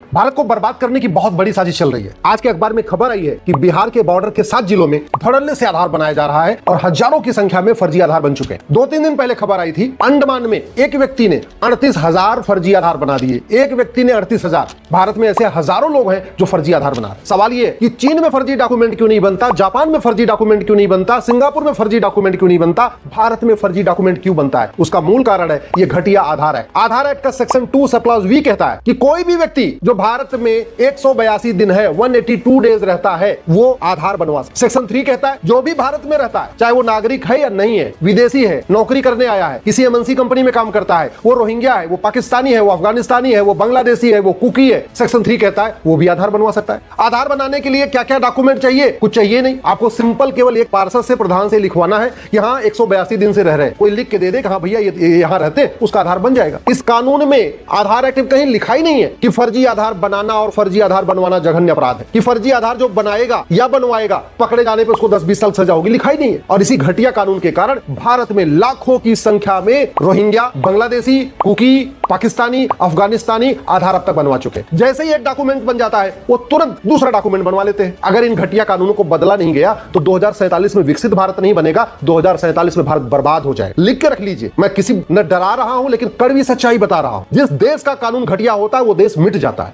भारत को बर्बाद करने की बहुत बड़ी साजिश चल रही है। आज के अखबार में खबर आई है कि बिहार के बॉर्डर के 7 जिलों में धड़ल्ले से आधार बनाया जा रहा है और हजारों की संख्या में फर्जी आधार बन चुके हैं। 2-3 दिन पहले खबर आई थी अंडमान में एक व्यक्ति ने 38,000 फर्जी आधार बना दिए। एक व्यक्ति ने 38,000। भारत में ऐसे हजारों लोग हैं जो फर्जी आधार बना रहे। सवाल ये कि चीन में फर्जी डॉक्यूमेंट क्यों नहीं बनता, जापान में फर्जी डॉक्यूमेंट क्यों नहीं बनता, सिंगापुर में फर्जी डॉक्यूमेंट क्यों नहीं बनता, भारत में फर्जी डॉक्यूमेंट क्यों बनता है? उसका मूल कारण है ये घटिया आधार है। आधार एक्ट का सेक्शन 2 सब क्लॉज वी कहता है कि कोई भी व्यक्ति जो भारत में 182 दिन है, 182 डेज रहता है, वो आधार बनवा सकता। सेक्शन 3 कहता है जो भी भारत में रहता है, चाहे वो नागरिक है या नहीं है, विदेशी है, नौकरी करने आया है, किसी एमएनसी कंपनी में काम करता है, वो रोहिंग्या है, वो पाकिस्तानी है, वो अफगानिस्तानी है, वो बांग्लादेशी है, वो कुकी है, सेक्शन 3 कहता है वो भी आधार बनवा सकता है। आधार बनाने के लिए क्या क्या डॉक्यूमेंट चाहिए? कुछ चाहिए नहीं। आपको सिंपल केवल एक पार्षद से, प्रधान से लिखवाना है यहाँ 182 दिन से रह रहे हैं। कोई लिख के दे दे कि हाँ भैया ये यहाँ रहते हैं, उसका आधार बन जाएगा। इस कानून में, आधार एक्ट में कहीं लिखा ही नहीं है कि फर्जी आधार बनाना और फर्जी आधार बनवाना जघन्य अपराध है, कि फर्जी आधार जो बनाएगा या बनवाएगा पकड़े जाने पर उसको 10-20 साल सजा होगी, लिखा ही नहीं है। और इसी घटिया कानून के कारण भारत में लाखों की संख्या में रोहिंग्या, बांग्लादेशी, कुकी, पाकिस्तानी, अफगानिस्तानी आधार अब तक बनवा चुके हैं। जैसे ही एक डॉक्यूमेंट बन जाता है वो तुरंत दूसरा डॉक्यूमेंट बनवा लेते हैं। अगर इन घटिया कानूनों को बदला नहीं गया तो 2047 में विकसित भारत नहीं बनेगा, 2047 में भारत बर्बाद हो जाए। लिख के रख लीजिए, मैं किसी न डरा रहा हूं लेकिन कड़वी सच्चाई बता रहा हूं। जिस देश का कानून घटिया होता है वो देश मिट जाता है।